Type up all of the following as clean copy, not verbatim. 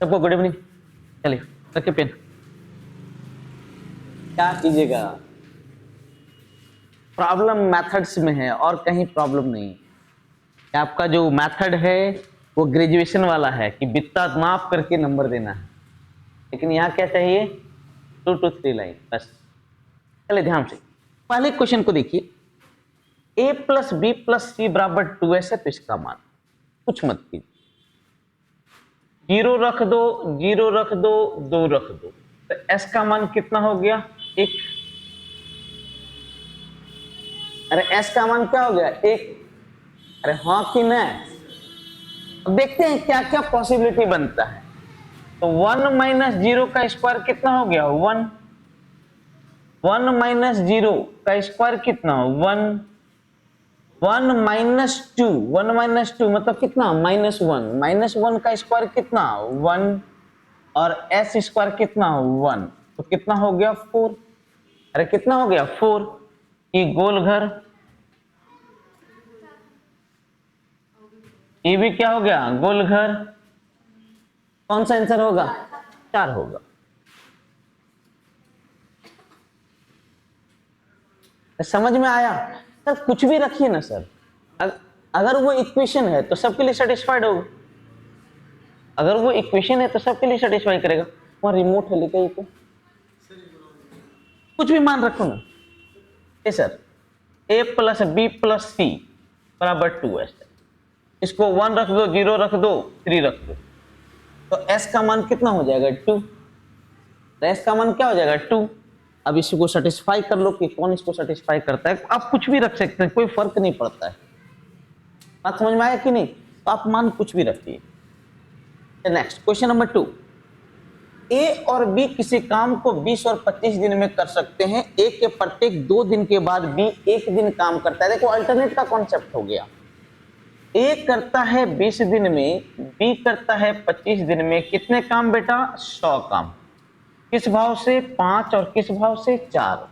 सबको good evening. चलिए रखिए पेन। क्या कीजिएगा, प्रॉब्लम मेथड्स में है और कहीं प्रॉब्लम नहीं है। आपका जो मेथड है वो ग्रेजुएशन वाला है कि बित्ता माफ करके नंबर देना है, लेकिन यहाँ क्या चाहिए 2 to 3 लाइन बस। चलिए ध्यान से पहले क्वेश्चन को देखिए। a plus B plus C बराबर 2s है, तो इसका मान कुछ मत कीजिए, 0 रख दो, 0 रख दो, 2 रख दो, तो s का मान कितना हो गया 1। अरे s का मान क्या हो गया 1। अरे हाँ कि नहीं, अब देखते हैं क्या क्या पॉसिबिलिटी बनता है। तो 1 माइनस 0 का स्क्वायर कितना हो गया 1। 1 माइनस 0 का स्क्वायर कितना 1। 1 माइनस 2, 1 माइनस 2 मतलब कितना -1। -1 का स्क्वायर कितना 1 और s स्क्वायर कितना 1, तो कितना हो गया 4। अरे कितना हो गया 4। ये गोल घर, ये भी क्या हो गया गोल घर। कौन सा आंसर होगा 4 होगा। समझ में आया सर, कुछ भी रखिए ना सर, अगर वो इक्वेशन है तो सबके लिए सेटिस्फाइड होगा। अगर वो इक्वेशन है तो सबके लिए सेटिस्फाई करेगा। वहां रिमोट है लेके तो कुछ भी मान रखो ना। ए सर a plus B plus C बराबर 2s, इसको 1 रख दो, 0 रख दो, 3 रख दो, तो s का मान कितना हो जाएगा 2। तो s का मान क्या हो जाएगा 2। अब इसको सेटिस्फाई कर लो कि कौन इसको सेटिस्फाई करता है। आप कुछ भी रख सकते हैं, कोई फर्क नहीं पड़ता है। बात समझ में आया कि नहीं, तो आप मान कुछ भी रखिए। Next question number 2। ए और बी किसी काम को 20 और 25 दिन में कर सकते हैं। ए के प्रत्येक 2 दिन के बाद बी 1 दिन काम करता है। देखो अल्टरनेट का कॉन्सेप्ट हो गया। ए करता है 20 दिन में, बी करता है 25 दिन में। कितने काम बेटा 100 काम। किस भाव से 5 और किस भाव से 4।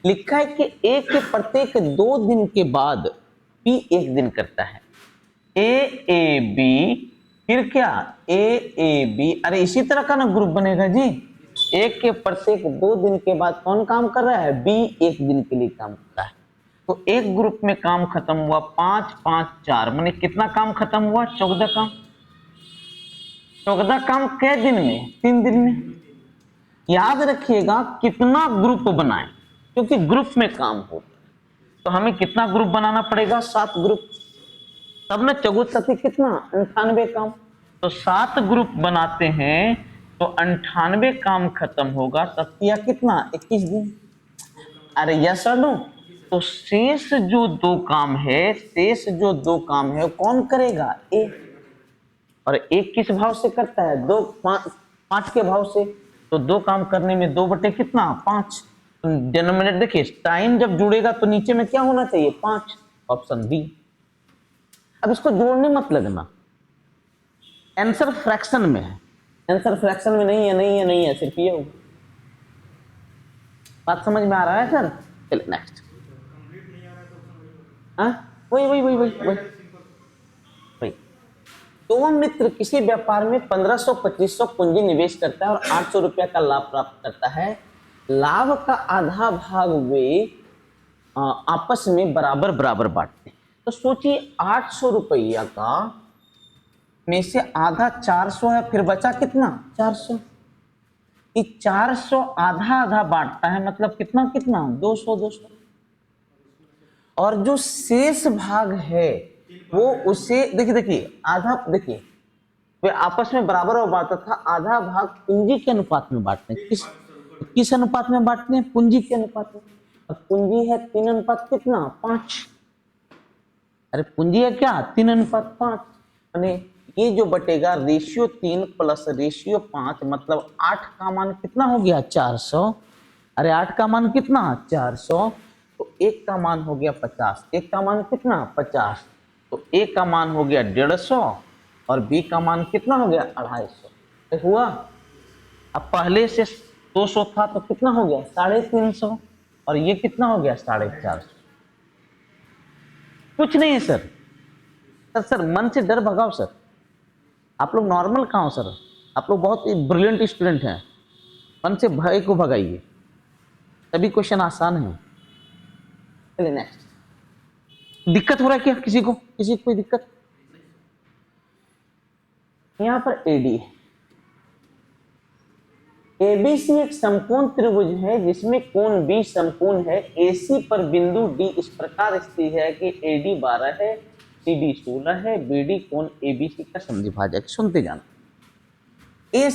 लिखा है कि ए के प्रत्येक 2 दिन के बाद बी 1 दिन करता है। ए बी, फिर क्या ए बी। अरे इसी तरह का ना ग्रुप बनेगा जी। एक के प्रत्येक 2 दिन के बाद कौन काम कर रहा है बी 1 दिन के लिए काम करता है। तो एक ग्रुप में काम खत्म हुआ 5 5 4, माने कितना काम खत्म हुआ 14 काम। 14 काम कै दिन में 3 दिन में। याद रखिएगा कितना ग्रुप बनाए, क्योंकि ग्रुप में काम हो तो हमें कितना ग्रुप बनाना पड़ेगा 7 ग्रुप। तब ना 14 कितना 98 काम। तो 7 ग्रुप बनाते हैं तो 98 काम खत्म होगा, तब किया कितना 21 दिन। अरे यस और नो। तो शेष जो 2 काम है, शेष जो 2 काम है कौन करेगा ए। और एक किस भाव से करता है 2 5 के भाव से। तो 2 काम करने में 2 बटे कितना 5। डिनोमिनेटर देखिए, टाइम जब जुड़ेगा तो नीचे में क्या होना चाहिए 5, ऑप्शन बी। अब इसको जोड़ने मत लगना, आंसर फ्रैक्शन में है। आंसर फ्रैक्शन में नहीं है, नहीं है, नहीं है, सिर्फ ये होगा। बात समझ में आ रहा है सर। चलिए नेक्स्ट। वही वही वही वही वही वही। तो मित्र किसी व्यापार में 1500-2500 पूंजी निवेश करता है और 800 रुपया का लाभ प्राप्त करता है। लाभ का आधा भाग वे आपस में बराबर बराबर बांटते हैं। तो सोचिए 800 रुपया का में से आधा 400 है, फिर बचा कितना 400। ये 400 आधा आधा बांटता है, मतलब कितना कितना 200 200। और जो शेष भाग है वो उसे देखिए देखिए आधा, देखिए वे आपस में बराबर और बांटता था। आधा भाग पूंजी के अनुपात में बांटते हैं। किस अनुपात में बांटते हैं पूंजी के अनुपात में। अब पूंजी है 3 अनुपात कितना 5। अरे पूंजी है क्या 3 अनुपात 5, यानी ये जो बटेगा रेशियो 3 प्लस रेशियो 5, मतलब 8 का मान कितना हो गया 400। अरे 8 का मान कितना 400, तो 1 का मान हो गया 50। 1 का मान कितना 50, तो A का मान हो गया 150 और B का मान कितना हो गया 250। हुआ। अब पहले से 200 था तो कितना हो गया 350 और ये कितना हो गया 450। कुछ नहीं है सर। सर मन से डर भगाओ सर, आप लोग नॉर्मल कहाँ हो सर। आप लोग बहुत ब्रिलियंट स्टूडेंट हैं, मन से भय को भगाइए, सभी क्वेश्चन आसान है। चलिए नेक्स्ट। दिक्कत हो रहा है क्या किसी को कोई दिक्कत? यहां पर एडी है, एबीसी एक समकोण त्रिभुज है जिसमें कोण बी समकोण है। एसी पर बिंदु डी इस प्रकार स्थित है कि एडी 12 है, सीडी 16 है, बीडी कोण एबीसी का समद्विभाजक। सुनते जाना। ए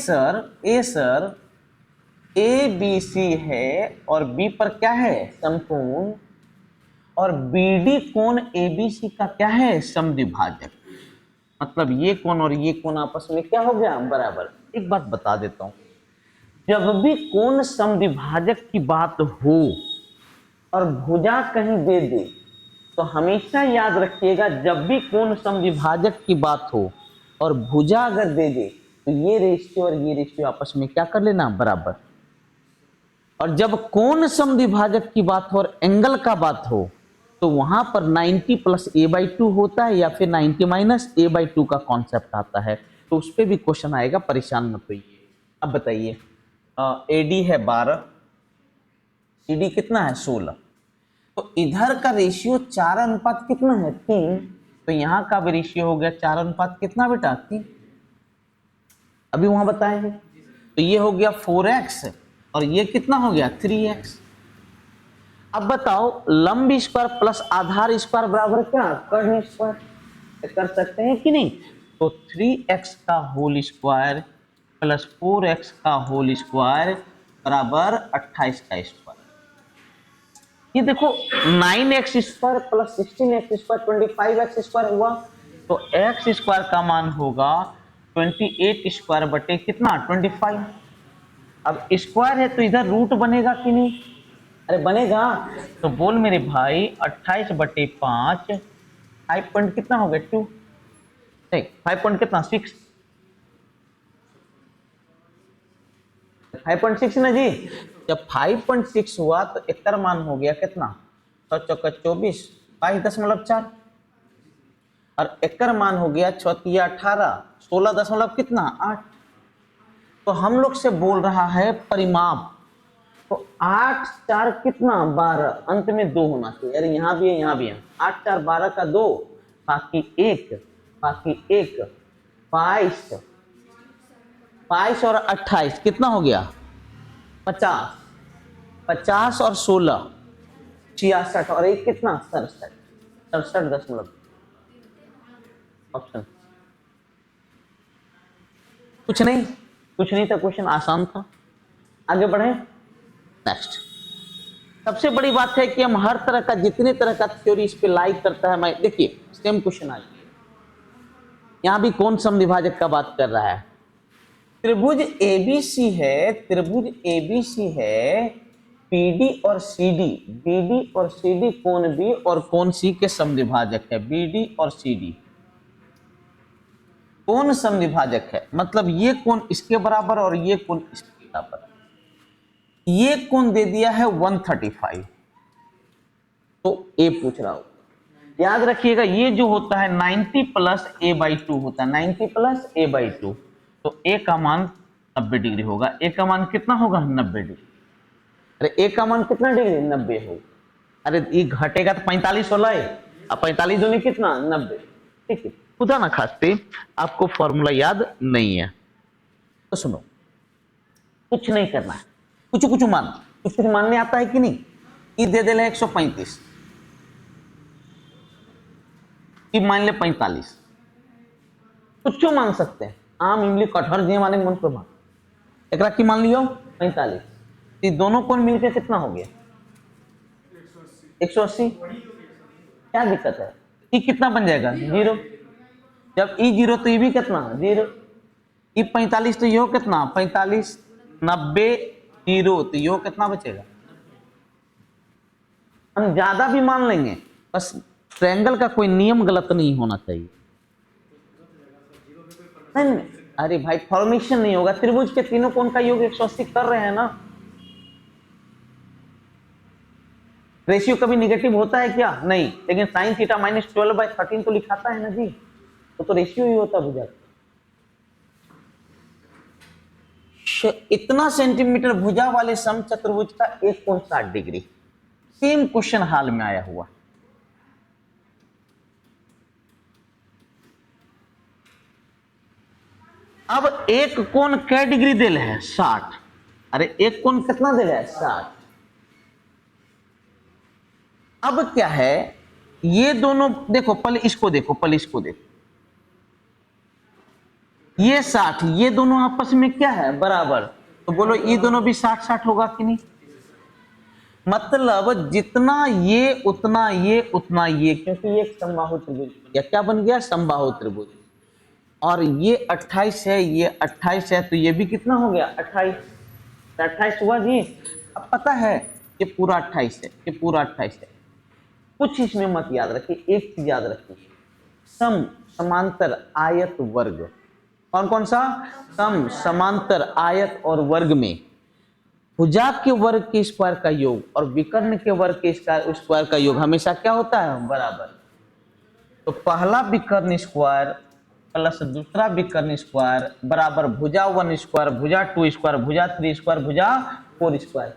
सर एबीसी है और बी पर क्या है? समकोण, और बीडी कोण एबीसी का क्या है? समद्विभाजक। मतलब ये कोण और ये कोण आपस में क्या हो गया? बराबर। एक बात बता देता हूं, जब भी कोण समद्विभाजक की बात हो और भुजा कहीं दे दे तो हमेशा याद रखिएगा, जब भी कोण समद्विभाजक की बात हो और भुजा अगर दे दे तो ये रेशियो और ये रेशियो आपस में क्या कर लेना? बराबर। और जब कोण समद्विभाजक की बात हो और एंगल का बात हो तो वहां पर 90 + a/2 होता है या फिर 90 - a/2 का कॉन्सेप्ट आता है, तो उस पर भी क्वेश्चन आएगा, परेशान मत होइए। अब बताइए, एडी है 12, सीडी कितना है? 16। तो इधर का रेशियो 4 अनुपात कितना है? 3। तो यहाँ का भी रेशियो हो गया 4 अनुपात कितना बेटा? 3। अभी वहां बताएंगे। तो ये हो गया 4x और ये कितना हो गया? 3x। अब बताओ, लंब स्क्वायर प्लस आधार स्क्वायर बराबर क्या? कर्ण स्क्वायर। कर सकते हैं कि नहीं? तो 3x का होल स्क्वायर प्लस 4x का होल स्क्वायर बराबर 28 का स्क्वायर। ये देखो 9x square plus 16x square 25x square हुआ, तो x स्क्वायर का मान होगा 28 स्क्वायर बटे कितना? 25। अब स्क्वायर है तो इधर रूट बनेगा कि नहीं? अरे बनेगा। तो बोल मेरे भाई 28 बटे 5, 5 पॉइंट कितना हो गया? 2, नहीं 5 पॉइंट कितना? 6, 5.6 ना जी। जब 5.6 हुआ तो एकर मान हो गया कितना? 6 चौका 24, 22.4, और एकर मान हो गया 6 18, 16 दशमलव कितना? 8। तो हम लोग से बोल रहा है परिमाप, तो 8 4 कितना? 12, अंत में 2 होना चाहिए। अरे यहाँ भी है, यहाँ भी है। 8 4 12 का 2, बाकी 1, 22 और 28 कितना हो गया? 50, 50 और 16 66, और एक कितना? 67, 67.। ऑप्शन कुछ नहीं था, क्वेश्चन आसान था। आगे बढ़े नेक्स्ट। सबसे बड़ी बात है कि हम हर तरह का, जितने तरह का थ्योरी इस पे लाइक करता है, मैं देखिए सेम क्वेश्चन आ गया। यहां भी कौन समद्विभाजक का बात कर रहा है? त्रिभुज एबीसी है, त्रिभुज एबीसी है, पीडी और सीडी, बीडी और सीडी कोण बी और कोण सी के समद्विभाजक है। बीडी और सीडी कोण समद्विभाजक है, मतलब ये कोण इसके बराबर और ये कोण इसके बराबर। ये कोण दे दिया है 135, तो ए पूछ रहा हो। याद रखिएगा, ये जो होता है 90 + a/2 होता है, 90 + a/2, तो ए का मान 90 डिग्री होगा। ए का मान कितना होगा? 90 डिग्री। अरे ए का मान कितना डिग्री? 90 होगा। अरे ये घटेगा तो 45 होला है, अब 45 दूनी कितना? 90। ठीक है, खुदा ना खास्ते आपको फॉर्मूला याद नहीं है तो सुनो, कुछ नहीं करना है, कुछ मानने आता है कि नहीं? ये दे दे 135, ये मान ले 45, कुछ मान सकते हैं। आम इमली कटहर जी माने मन पर मान, एक की मान लियो 45, ये दोनों कोण मिलकर कितना हो गया? 180। क्या दिक्कत है? ये कितना बन जाएगा? 0। जब ई 0 तो ये भी कितना? 0। ये 45 तो यो कितना? 45, 90 0, तो यो कितना बचेगा? हम ज्यादा भी मान लेंगे, बस ट्रायंगल का कोई नियम गलत नहीं होना चाहिए। नहीं, अरे भाई फॉर्मेशन नहीं होगा, त्रिभुज के तीनों कोण का योग 180 कर रहे हैं ना। रेशियो कभी निगेटिव होता है क्या? नहीं, लेकिन sin थीटा -12/13 तो लिखाता है ना जी, तो रेशियो ही होता भुजा। इतना सेंटीमीटर भुजा वाले समचतुर्भुज का एक कोण 60 डिग्री। सेम क्वेश्चन हाल में आया हुआ। अब एक कोण कै डिग्री दिल है 60। अरे एक कोण कितना दिल है 60। अब क्या है, ये दोनों देखो, पहले इसको देखो, पहले इसको देखो, ये 60, ये दोनों आपस में क्या है बराबर, तो बोलो ये दोनों भी 60-60 होगा कि नहीं। मतलब जितना ये उतना ये उतना ये, क्योंकि ये एक समबाहु त्रिभुज या क्या बन गया, समबाहु त्रिभुज। और ये 28 है, ये 28 है, तो ये भी कितना हो गया 28, 28 हुआ जी। अब पता है ये पूरा 28 है, ये पूरा 28 है। कुछ इसमें मत याद रखिए, एक चीज याद रखिए, सम, समांतर, आयत, वर्ग। कौन कौन सा, सम, समांतर, आयत और वर्ग में भुजा के वर्ग के स्क्वायर का योग और विकर्ण के वर्ग के स्क्वायर का योग हमेशा क्या होता है, बराबर। तो पहला विकर्ण स्क्वायर प्लस दूसरा विकर्ण स्क्वायर बराबर भुजा 1 स्क्वायर, भुजा 2 स्क्वायर, भुजा 3 स्क्वायर, भुजा 4 स्क्वायर।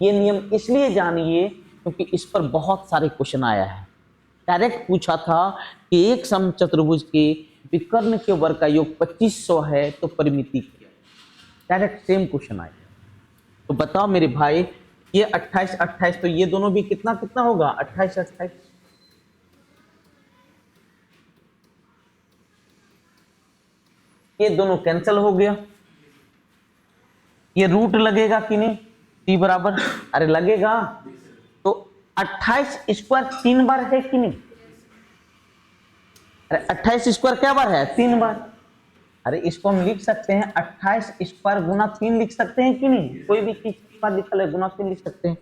ये नियम इसलिए जानिए क्योंकि इस पर बहुत सारे क्वेश्चन आया है। डायरेक्ट पूछा था कि एक समचतुर्भुज के विकर्ण के वर्ग का योग 2500 है तो परिमिति क्या, डायरेक्ट सेम क्वेश्चन आया। तो बताओ मेरे भाई, ये 28-28, तो ये दोनों भी कितना कितना होगा 28-28। ये दोनों कैंसिल हो गया। ये रूट लगेगा कि नहीं, टी बराबर, अरे लगेगा। तो 28 स्क्वायर 3 बार है कि नहीं, अरे 28 स्क्वायर क्या बार है, 3 बार। अरे इसको हम लिख सकते हैं 28 स्क्वायर गुना 3 लिख सकते हैं कि नहीं, कोई भी चीज पर लिखा है गुना 3 लिख सकते हैं।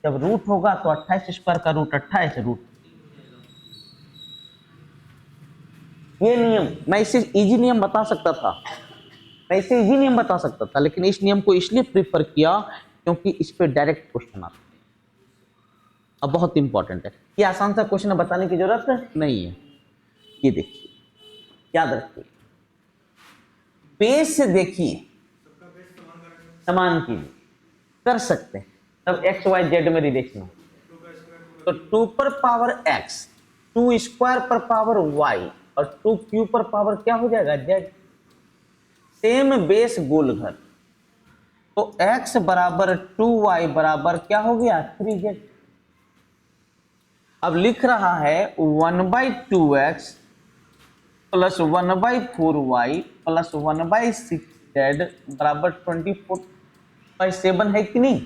जब रूट होगा तो 28 स्क्वायर का रूट 28 रूट। ये नियम मैं इसे इजी नियम बता सकता था, मैं इसे इजी नियम बता सकता था, लेकिन इस नियम को इसलिए प्रीफर किया क्योंकि इस पे डायरेक्ट क्वेश्चन आता है। अब बहुत इंपॉर्टेंट है, ये आसान सा क्वेश्चन बताने की जरूरत नहीं है। ये देखिए, याद रखिए, बेस से देखिए समान कीजिए, कर सकते हैं। तब एक्स वाई जेड में रिलेशन, तो 2 पर पावर x, 2 स्क्वायर पर पावर y और 2 क्यूब पर पावर क्या हो जाएगा z। सेम बेस गोल घर, तो x बराबर 2y बराबर क्या हो गया 3z। अब लिख रहा है 1/2x plus 1/4y plus 1/6z बराबर 24/7 है कि नहीं।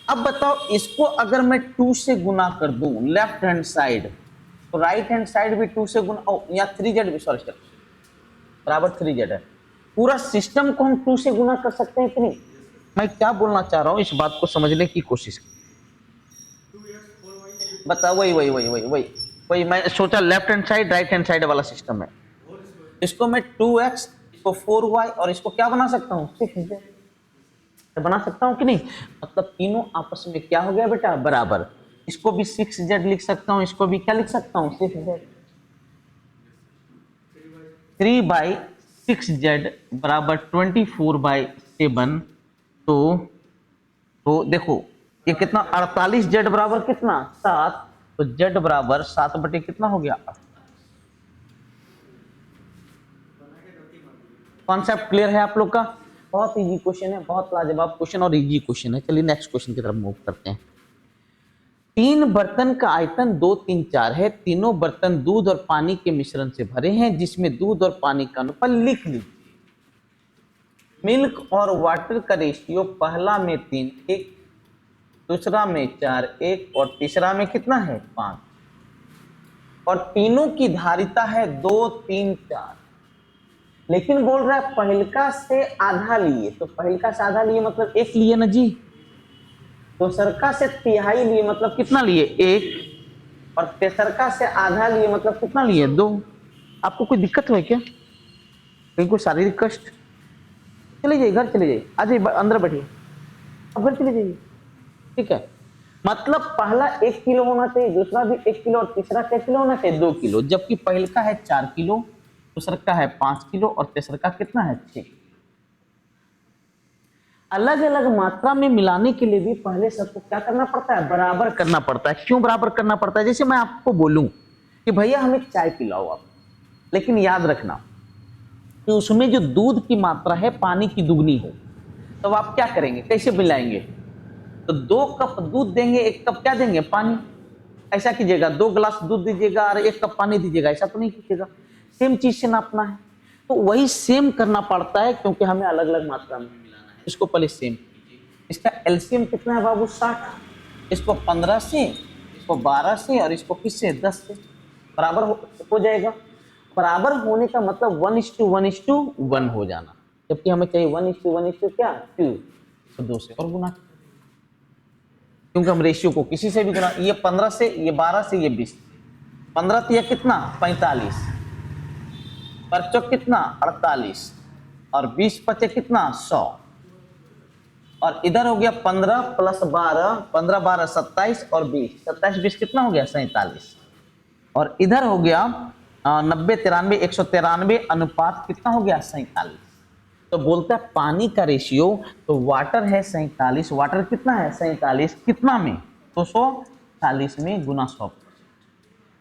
अब बताओ इसको अगर मैं 2 से गुना कर दूं लेफ्ट हैंड साइड, तो राइट हैंड साइड भी 2 से गुना, या 3z भी, सॉरी बराबर 3z है। पूरा सिस्टम को हम 2 से गुना कर सकते हैं कि नहीं। मैं क्या बोलना चाह रहा हूं, इस बात को समझने की कोशिश की। बताओ, वही मैं सोचा left hand side right hand side वाला सिस्टम है। इसको मैं 2x, इसको 4y और इसको क्या बना सकता हूँ 6z बना सकता हूँ कि नहीं। मतलब तीनों आपस में क्या हो गया बेटा, बराबर। इसको भी 6z लिख सकता हूँ, इसको भी क्या लिख सकता हूँ 6z। 3/6z बराबर 24/7। तो देखो ये कितना 48z बराबर कितना 7, तो z बराबर 7 बटे कितना हो गया। कॉन्सेप्ट क्लियर है आप लोग का। बहुत इजी क्वेश्चन है, बहुत लाजवाब क्वेश्चन और इजी क्वेश्चन है। चलिए नेक्स्ट क्वेश्चन की तरफ मूव करते हैं। 3 बर्तन का आयतन 2, 3, 4 है। तीनों बर्तन दूध और पानी के मिश्रण से भरे हैं, जिसमें दूध और पानी का अनुपात लिख लीजिए। मिल्क और वाटर का रेशियो पहला में 3:1, दूसरा में 4:1 और तीसरा में कितना है 5, और तीनों की धारिता है 2, 3, 4। लेकिन बोल रहा है पहलका से आधा लिए, तो पहलका से आधा लिए मतलब 1 लिए ना जी। दूसरका से तिहाई लिए मतलब कितना लिए 1, और तेसरका से आधा लिए मतलब कितना लिए 2। आपको कोई दिक्कत है क्या, कहीं कोई शारीरिक कष्ट। चले जाइए घर, चले जाइए, आ जाइए अंदर बैठिए, अब घर चले जाइए, ठीक है। मतलब पहला 1 किलो होना चाहिए, दूसरा भी 1 किलो और तीसरा क्या किलो होना चाहिए 2 किलो। जबकि पहलका है 4 किलो, दूसरा का है 5 किलो और तेसर का कितना है 6। अलग अलग मात्रा में मिलाने के लिए भी पहले सबको क्या करना पड़ता है, बराबर करना पड़ता है। क्यों बराबर करना पड़ता है? जैसे मैं आपको बोलूं कि भैया हमें चाय पिलाओ आप, लेकिन याद रखना कि उसमें जो दूध की मात्रा है पानी की दुगनी हो, तो आप क्या करेंगे, कैसे मिलाएंगे? तो 2 कप दूध देंगे, 1 कप क्या देंगे, पानी। ऐसा कीजिएगा, 2 गिलास दूध दीजिएगा और 1 कप पानी दीजिएगा, ऐसा तो नहीं कीजिएगा। सेम चीज से नापना है, तो वही सेम करना पड़ता है क्योंकि हमें अलग अलग मात्रा में मिलाना है। इसको पहले सेम कीजिए। इसका एलसीएम कितना है बाबू, 60। इसको 15 से, इसको 12 से और इसको किससे, 10 से बराबर हो जाएगा। बराबर होने का मतलब 1:1:1 हो जाना, जबकि हमें चाहिए 1:1 क्या, 2। तो 2 से और गुना, क्योंकि हम रेशियो को किसी से भी गुना, ये 15 से, ये 12 से, ये 20। 15 तो ये कितना, 45, 5 कितना, 48 और 20 पचे कितना, 100। और इधर हो गया 15 + 12, 15 12 27 और 20, 27 20 कितना हो गया, 47। और इधर हो गया 90 93 193 अनुपात कितना हो गया, 47। तो बोलता है पानी का रेशियो, तो वाटर है 47, वाटर कितना है, 47 कितना में, तो 140 में गुना 100।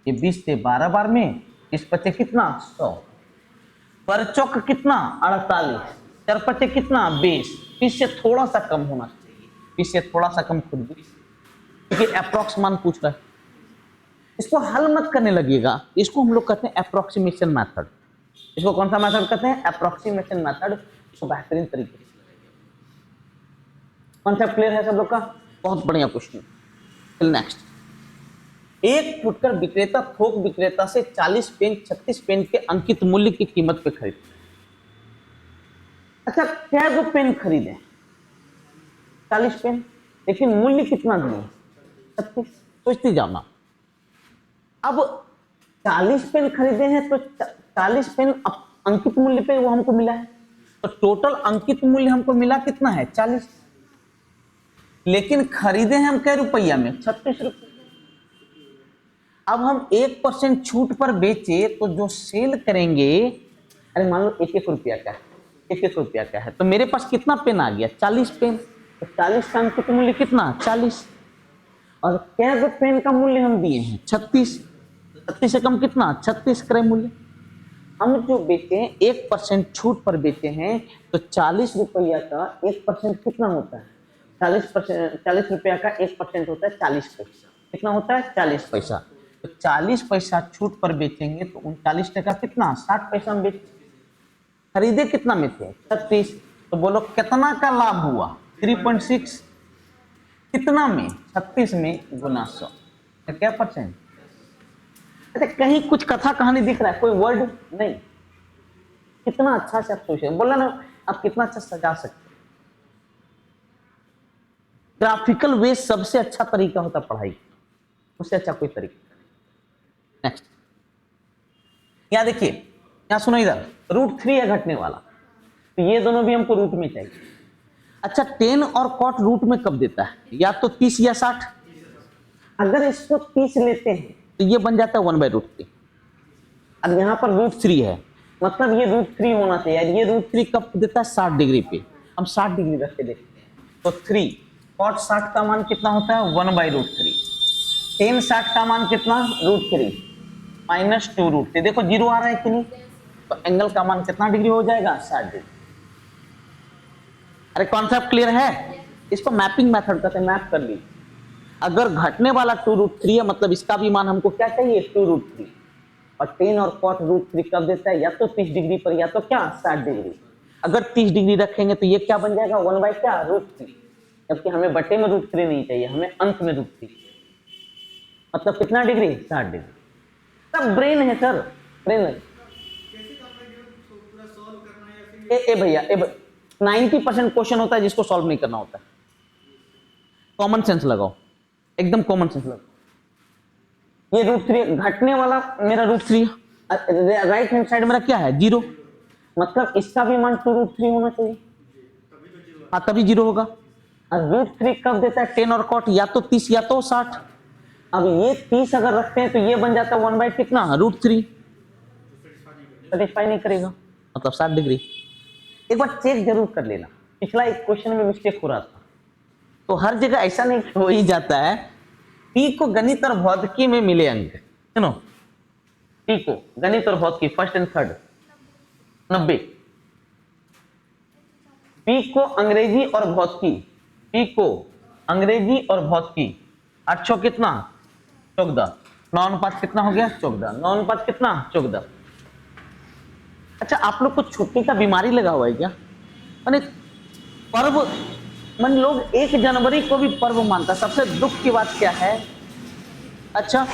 ये 20 से 12 बार में, इस पचे कितना, 100। पर चौक कितना, 48, 4 पचे कितना, 20। 20 से थोड़ा सा कम होना चाहिए, 20 से थोड़ा सा कम खुद भी, क्योंकि अप्रोक्स मान पूछ रहा है। इसको हल मत करने लगिएगा, इसको हम लोग कहते हैं अप्रोक्सीमेशन मेथड। इसको कौन सा मेथड कहते हैं, अप्रोक्सीमेशन मेथड। इसको बेहतरीन तरीके से, कॉन्सेप्ट क्लियर है सब लोग का, बहुत बढ़िया क्वेश्चन। नेक्स्ट, एक फुटकर विक्रेता थोक विक्रेता से 40 पेन 36 पेन के अंकित मूल्य की कीमत पे खरीदते। अच्छा, क्या वो पेन खरीदे, 40 पेन, लेकिन मूल्य कितना दिए, 36। सोचती जाना, अब 40 पेन खरीदे हैं तो 40 पेन अंकित मूल्य पे वो हमको मिला है, तो टोटल अंकित मूल्य हमको मिला कितना है, 40। लेकिन खरीदे हैं हम कै रुपया में, 36 रुपये। अब हम 1% छूट पर बेचे तो जो सेल करेंगे, अरे मान लो 1-1 रुपया का है, 1-1 रुपया का है, तो मेरे पास कितना पेन आ गया, 40 पेन। तो 40 का अंकित मूल्य कितना, 40। और कै पेन का मूल्य हम दिए हैं, 36। 36 से कम कितना, 36 क्रय मूल्य। हम जो बेचे 1% छूट पर बेचे हैं, तो 40 रुपया का 1% कितना होता है, 40 रुपया का 1% होता है 40 पैसा। कितना होता है, 40 पैसा। तो 40 पैसा छूट पर बेचेंगे तो 39 टका कितना, 60 पैसा में बेचे। खरीदे कितना में थे, 36। तो बोलो कितना का लाभ हुआ, 3.6। कितना में, 36 में गुना 100, क्या परसेंट। अच्छा, कहीं कुछ कथा कहानी दिख रहा है, कोई वर्ड नहीं। कितना अच्छा से आप सोचिए, बोला ना आप कितना अच्छा सजा सकते। ग्राफिकल वे सबसे अच्छा तरीका होता पढ़ाई, उससे अच्छा कोई तरीका। नेक्स्ट, यहां देखिए, यहां सुनो, इधर √3 है घटने वाला, तो ये दोनों भी हमको रूट में चाहिए। अच्छा, 10 और कॉट रूट में कब देता है, या तो 30 या 60। अगर इसको 30 लेते हैं तो ये बन जाता है 1/√3। अब यहाँ पर √3 है, मतलब ये √3 होना चाहिए। ये √3 कब देता है, 60 डिग्री पे। हम 60 डिग्री रख के देखते हैं, तो 3 कॉट 60 का मान कितना होता है, 1/√3। 10 60 का मान कितना, √3 - 2√3। देखो 0 आ रहा है कि नहीं, तो एंगल का मान कितना डिग्री हो जाएगा, 60 डिग्री। अरे कॉन्सेप्ट क्लियर है, इसको मैपिंग मेथड कहते हैं, मैप कर लीजिए। अगर घटने वाला 2√3 है, मतलब इसका भी मान हमको क्या चाहिए, 2√3। और 10 और कॉट √3 कब देता है, या तो 30 डिग्री पर, या तो क्या, 60 डिग्री। अगर 30 डिग्री रखेंगे तो ये क्या बन जाएगा, 1/√3। जबकि हमें बटे में √3 नहीं चाहिए, हमें अंत में √3। मतलब कितना डिग्री, 60 डिग्री। सब ब्रेन है सर, ब्रेन है। ए भैया, 90% क्वेश्चन होता है जिसको सॉल्व नहीं करना होता है। कॉमन सेंस लगाओ, एकदम कॉमन सेंस लगाओ। ये √3 घटने वाला मेरा √3, राइट हैंड साइड मेरा क्या है, 0, मतलब इसका भी मान 2√3 होना चाहिए। हाँ, तभी 0 होगा। और √3 कब देता है, 10 और कॉट, या तो 30 या तो 60। अब ये 30 अगर रखते हैं तो ये बन जाता है 1 कितना, √3। सेटिस्फाई नहीं करेगा, मतलब 60 डिग्री। एक बार चेक जरूर कर लेना, पिछला एक क्वेश्चन में मिस्टेक हो रहा था, तो हर जगह ऐसा नहीं हो ही जाता है। पी को गणित और भौतिकी में मिले अंक, सुनो, पी को गणित और भौतिकी फर्स्ट एंड थर्ड 90, पी को अंग्रेजी और भौतिकी, पी को अंग्रेजी और भौतिकी 8 छो कितना 14, 9 अनुपात कितना हो गया 14, 9 अनुपात कितना 14। अच्छा, आप लोग को छुट्टी का बीमारी लगा हुआ है क्या? माने पर्व, मन लोग 1 जनवरी को भी पर्व मानता। सबसे दुख की बात क्या है? अच्छा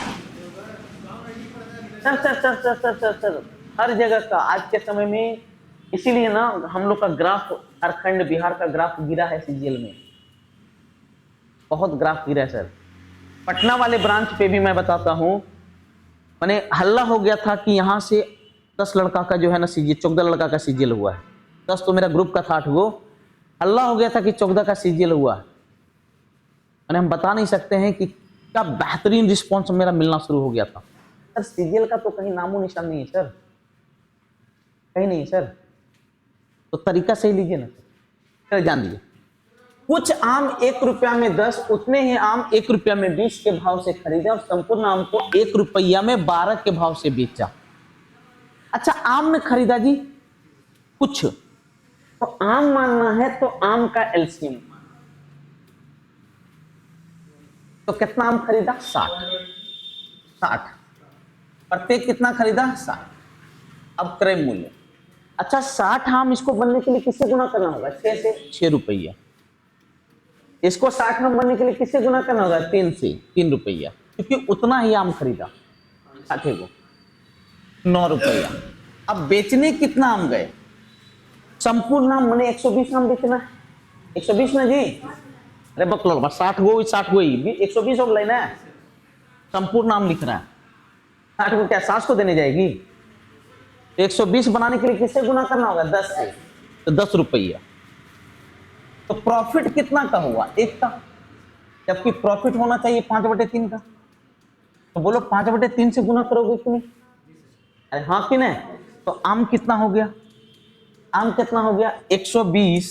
सर, हर जगह का आज के समय में, इसीलिए ना हम लोग का ग्राफ, झारखंड बिहार का ग्राफ गिरा है सीजीएल में, बहुत ग्राफ गिरा है सर। पटना वाले ब्रांच पे भी मैं बताता हूं, मैंने हल्ला हो गया था कि यहाँ से 10 लड़का का जो है ना सीजीएल, 14 लड़का का सीजीएल हुआ है। 10 तो मेरा ग्रुप का था, 8 गो, हल्ला हो गया था कि 14 का सीजीएल हुआ। मैंने हम बता नहीं सकते हैं कि क्या बेहतरीन रिस्पॉन्स मेरा मिलना शुरू हो गया था। सर सीजीएल का तो कहीं नामो निशान नहीं है सर, कहीं नहीं है सर, तो तरीका सही लीजिए ना सर। जान लीजिए, कुछ आम 1 रुपया में 10, उतने ही आम 1 रुपया में 20 के भाव से खरीदा और संपूर्ण आम को 1 रुपया में 12 के भाव से बेचा। अच्छा, आम में खरीदा जी कुछ, तो आम मानना है तो आम का एलसीएम, तो कितना आम खरीदा 60, प्रत्येक कितना खरीदा 60। अब क्रय मूल्य, अच्छा 60 आम, इसको बनने के लिए किससे गुना करना होगा 6 से, 6 रुपया। इसको 60 आम बनने के लिए किससे गुना करना होगा 3 से, 3 रुपया, क्योंकि उतना ही आम खरीदा 60 को 9 रुपया। अब बेचने कितना आम गए? संपूर्ण आम मैंने 120 आम बेचना है, 120 ना जी, अरे बकलो 60 गो 120 हो लेना है, संपूर्ण आम लिख रहा है, 60 को क्या 60 को देने जाएगी? तो 120 बनाने के लिए किससे गुना करना होगा 10 से, तो 10 रुपया। तो प्रॉफिट कितना का हुआ 1 का, जबकि प्रॉफिट होना चाहिए 5/3 का। तो बोलो 5/3 से गुना करोगे कि नहीं? अरे हाँ कि नहीं? तो आम कितना हो गया? आम कितना हो गया 120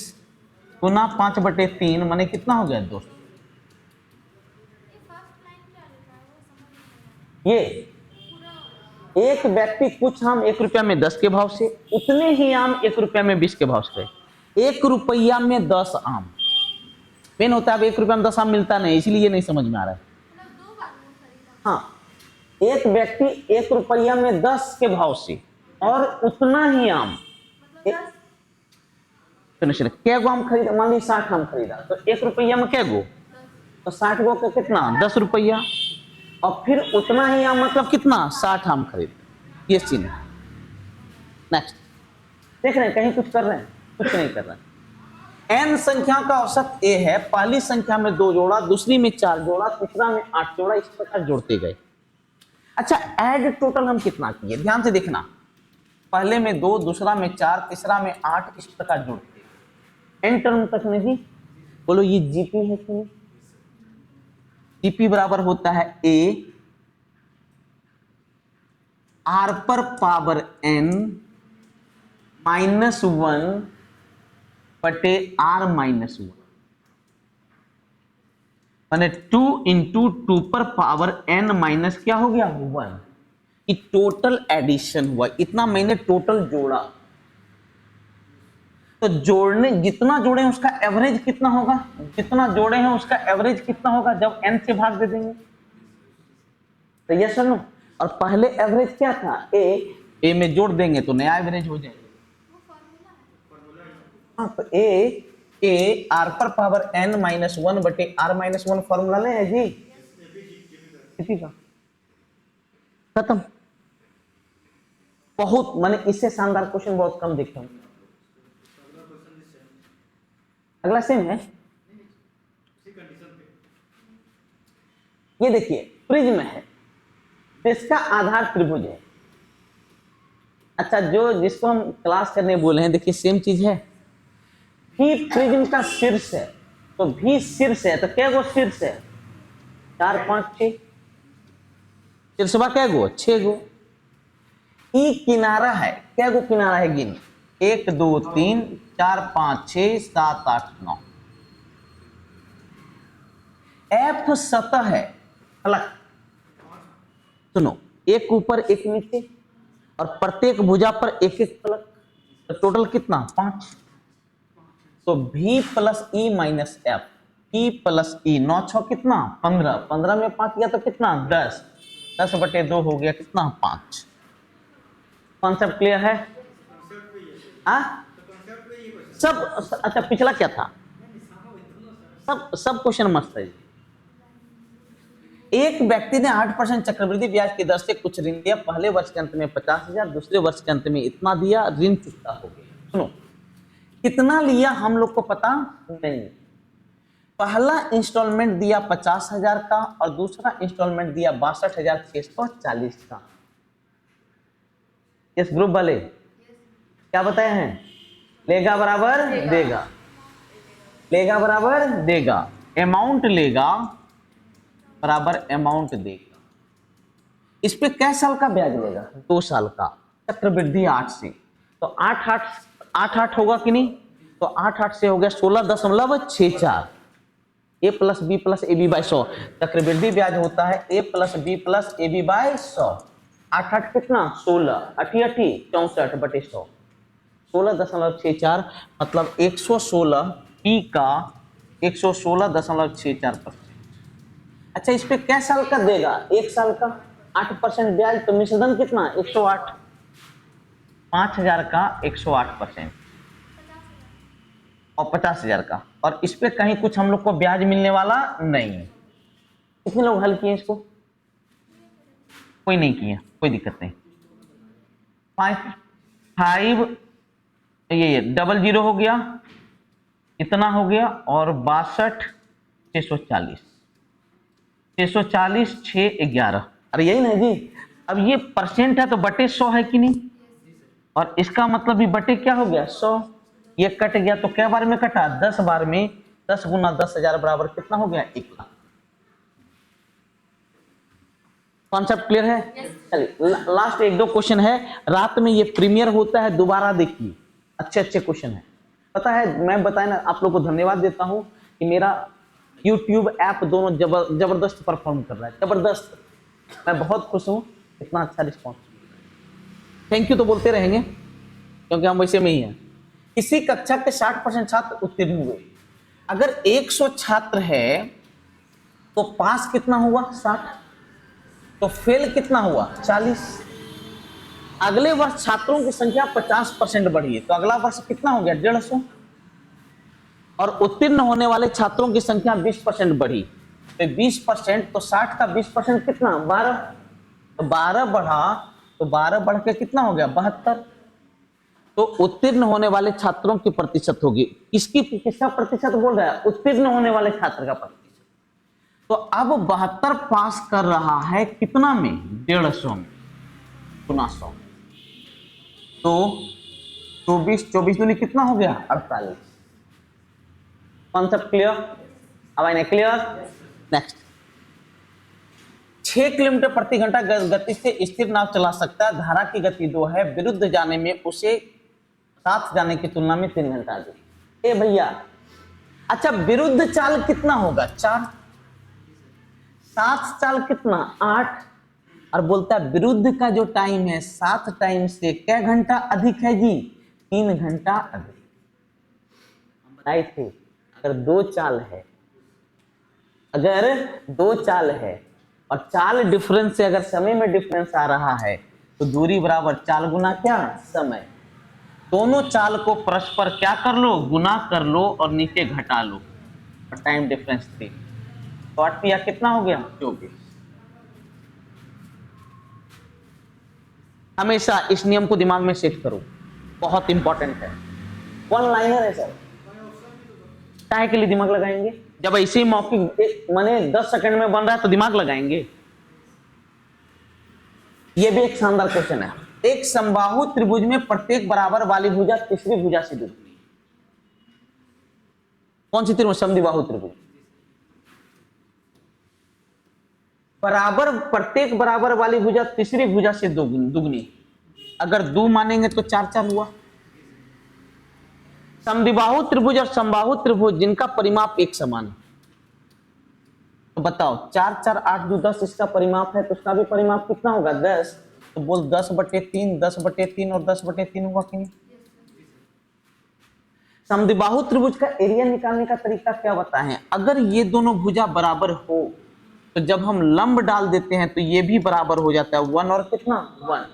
गुना 5/3 माने कितना हो गया दोस्त? ये एक व्यक्ति कुछ आम 1 रुपया में 10 के भाव से, उतने ही आम 1 रुपया में 20 के भाव से। 1 रुपया में 10 आम मेन होता है। अब 1 रुपया में 10 आम मिलता नहीं, इसलिए नहीं समझ में आ रहा है। हाँ, एक व्यक्ति 1 रुपया में 10 के भाव से और उतना ही आम, क्या गो आम खरीदा? मान ली 60 आम खरीदा, तो 1 रुपया में क्या गो? तो 60 गो का कितना 10 रुपया, और फिर उतना ही आम मतलब कितना 60 आम खरीद। ये सीन है। नेक्स्ट देख रहे हैं, कहीं कुछ कर रहे हैं? कुछ नहीं कर रहे हैं। n संख्या का औसत a है, पहली संख्या में 2 जोड़ा, दूसरी में 4 जोड़ा, तीसरा में 8 जोड़ा, इस प्रकार जोड़ते गए। अच्छा, ऐड टोटल हम कितना किए? ध्यान से देखना, पहले में 2, दूसरा में 4, तीसरा में 8, इस प्रकार जोड़ते n टर्म तक नहीं। बोलो ये जीपी है कि नहीं? जीपी बराबर होता है a r पर पावर n -1 बटे r -1, माने 2 × 2 पर पावर n माइनस क्या हो गया 1। कि टोटल एडिशन हुआ, इतना मैंने टोटल जोड़ा। तो जोड़ने जितना जोड़े हैं उसका एवरेज कितना होगा? जितना जोड़े हैं उसका एवरेज कितना होगा जब n से भाग दे देंगे? तो यस और नो? और पहले एवरेज क्या था? a में जोड़ देंगे तो नया एवरेज हो जाएगा। हाँ, तो a r पर पावर n -1 बटे r -1 फॉर्मूला ले है जी, किसी का खत्म। बहुत माने इससे शानदार क्वेश्चन बहुत कम देखता हूं। अगला सेम है, ये देखिए प्रिज्म है, इसका आधार त्रिभुज है। अच्छा, जो जिसको हम क्लास करने बोले हैं, देखिए सेम चीज है कि प्रिज्म का शीर्ष है, तो भी शीर्ष है, तो क्या गो शीर्ष है 4 5 6, शीर्षवा क्या गो 6 गो। ई किनारा है, क्या गो किनारा है गिन? 1 2 3 4 5 6 7 8 9। एफ सतह है फलक। सुनो, एक ऊपर एक नीचे और प्रत्येक भुजा पर एक एक फलक, तो टोटल कितना 5। तो v plus E minus F, E plus ई 9 6 कितना 15, 15 में 5 गया तो कितना 10, 10/2 हो गया कितना 5। कॉन्सेप्ट क्लियर है? आ? सब अच्छा, पिछला क्या था? सब क्वेश्चन मस्त है। एक व्यक्ति ने 8% चक्रवृद्धि ब्याज की दर से कुछ ऋण दिया, पहले वर्ष के अंत में 50,000, दूसरे वर्ष के अंत में इतना दिया, ऋण चुकता हो गया। सुनो, कितना लिया हम लोग को पता नहीं। पहला इंस्टॉलमेंट दिया 50,000 का और दूसरा इंस्टॉलमेंट दिया 62,640 का। इस ग्रुप वाले क्या बताए हैं? लेगा बराबर देगा, लेगा बराबर देगा, अमाउंट लेगा बराबर अमाउंट देगा। इस पे कै साल का ब्याज लेगा? 2 साल का। चक्रवृद्धि 8 से, तो 8 होगा कि नहीं? तो 8 से हो गया 16.64। A plus B plus A B by 100। चक्रवृद्धि ब्याज होता है A plus B plus A B by 100। 8 कितना 16, 8 64/100, 16.64 मतलब 116 पी का 116.64%। अच्छा, इस पे क्या साल का देगा? 1 साल का। 8% ब्याज, तो मिश्रधन कितना 108, 5,000 का 108% और 50,000 का। और इस पे कहीं कुछ हम लोग को ब्याज मिलने वाला नहीं है। कितने लोग हल किए इसको? कोई नहीं किया, कोई दिक्कत नहीं। 5 ये 00 हो गया, इतना हो गया और 62,640, 640 611। अरे यही नहीं जी। अब ये परसेंट है तो बटे 100 है कि नहीं? और इसका मतलब भी बटे क्या हो गया 100। ये कट गया तो क्या बार में कटा? 10 बार में। 10 गुना 10,000 बराबर कितना हो गया 1 लाख। कॉन्सेप्ट क्लियर है? चलिए लास्ट 1-2 क्वेश्चन है। रात में ये प्रीमियर होता है, दोबारा देखिए, अच्छे अच्छे क्वेश्चन है। पता है, मैं बताया ना, आप लोग को धन्यवाद देता हूं कि मेरा YouTube ऐप दोनों जबरदस्त परफॉर्म कर रहा है, जबरदस्त। मैं बहुत खुश हूं, इतना अच्छा रिस्पॉन्स। थैंक यू तो बोलते रहेंगे क्योंकि हम वैसे में ही हैं। इसी कक्षा के 60% छात्र उत्तीर्ण हुए। अगर 100 छात्र है तो पास कितना हुआ 60, तो फेल कितना हुआ 40। अगले वर्ष छात्रों की संख्या 50% बढ़ी है, तो अगला वर्ष कितना हो गया 150। और उत्तीर्ण होने वाले छात्रों की संख्या 20% बढ़ी, तो 20%, तो 60 का 20% कितना 12, तो 12 बढ़ा, तो 12 बढ़ के कितना हो गया 72। तो उत्तीर्ण होने वाले छात्रों की प्रतिशत होगी, किसका प्रतिशत बोल रहा है? उत्तीर्ण होने वाले छात्र का प्रतिशत। तो अब 72 पास कर रहा है कितना में 150 में, गुना 100, तो 24 दूनी कितना हो गया 48। Concept clear? अब आइए क्लियर। नेक्स्ट, 6 किलोमीटर प्रति घंटा गति से स्थिर नाव चला सकता है, धारा की गति 2 है, विरुद्ध जाने में उसे साथ जाने की तुलना में 3 घंटा दे। ए भैया, अच्छा विरुद्ध चाल कितना होगा 4, साथ चाल कितना 8, और बोलता है विरुद्ध का जो टाइम है 7 टाइम से क्या घंटा अधिक है जी 3 घंटा अधिक। बताए थे अगर 2 चाल है, अगर 2 चाल है और चाल डिफरेंस से अगर समय में डिफरेंस आ रहा है तो दूरी बराबर चाल गुना क्या समय। दोनों चाल को परस्पर क्या कर लो गुना कर लो और नीचे घटा लो, और टाइम डिफरेंस 3, तो 8 या कितना हो गया 24। हमेशा इस नियम को दिमाग में सेट करो, बहुत इंपॉर्टेंट है। वन लाइनर है सर, काहे के लिए दिमाग लगाएंगे? जब ऐसे ही मौखिक माने 10 सेकंड में बन रहा है तो दिमाग लगाएंगे। ये भी एक शानदार क्वेश्चन है। एक समबाहु त्रिभुज में प्रत्येक बराबर वाली भुजा तीसरी भुजा से जुड़ती है। कौन सी त्रिभुज? समद्विबाहु त्रिभुज। बराबर, प्रत्येक बराबर वाली भुजा तीसरी भुजा से दुगनी। अगर 2 मानेंगे तो 4 4 हुआ, समद्विबाहु त्रिभुज और समबाहु त्रिभुज जिनका परिमाप एक समान है, तो बताओ 4 4 8 2 10 इसका परिमाप है, तो उसका भी परिमाप कितना होगा 10। तो बोल 10/3 10/3 और 10/3 होगा कि नहीं। समद्विबाहु त्रिभुज का एरिया निकालने का तरीका क्या बताएं। अगर ये दोनों भुजा बराबर हो तो जब हम लंब डाल देते हैं तो ये भी बराबर हो जाता है 1 और कितना 1।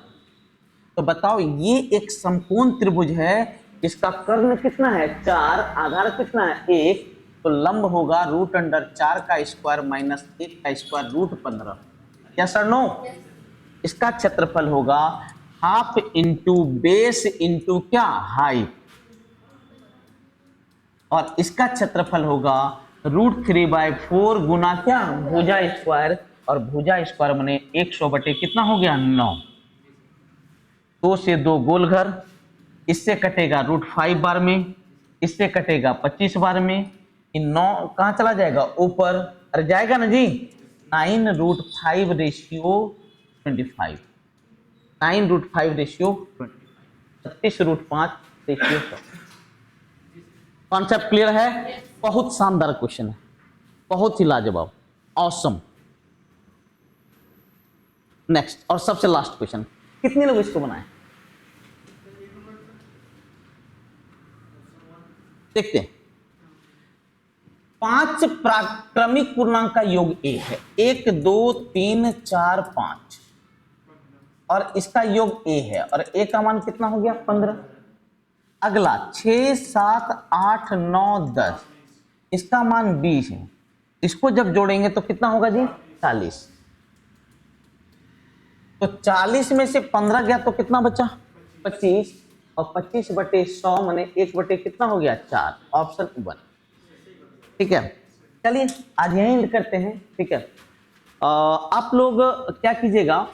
तो बताओ ये एक समकोण त्रिभुज है, इसका कर्ण कितना है 4, आधार कितना है 1, तो लंब होगा √4 का स्क्वायर माइनस 1 का स्क्वायर √15। क्या सर नो। इसका क्षेत्रफल होगा हाफ इंटू बेस इंटू क्या हाइट, और इसका क्षेत्रफल होगा √3/4 गुना क्या भुजा स्क्वायर, और भुजा स्क्वायर माने 100 बटे कितना हो गया 9। 2 से 2 गोल घर, इससे कटेगा √5 बार में, इससे कटेगा 25 बार में, इन 9 कहां चला जाएगा ऊपर, अरे जाएगा ना जी 9√5 ratio 25, 9√5 ratio 36√5 ratio 100। Concept clear है। बहुत शानदार क्वेश्चन है, बहुत ही लाजवाब, ऑसम। नेक्स्ट और सबसे लास्ट क्वेश्चन, कितने लोग इसको बनाए देखते हैं। 5 क्रमिक पूर्णांक का योग ए है, 1 2 3 4 5, और इसका योग ए है, और ए का मान कितना हो गया 15। अगला 6 7 8 9 10, इसका मान 20 है, इसको जब जोड़ेंगे तो कितना होगा जी 40। तो 40 में से 15 गया तो कितना बचा 25, और 25/100 माने 1 बटे कितना हो गया 4, ऑप्शन 1। ठीक है, चलिए आज यहीं एंड करते हैं। ठीक है, आप लोग क्या कीजिएगा,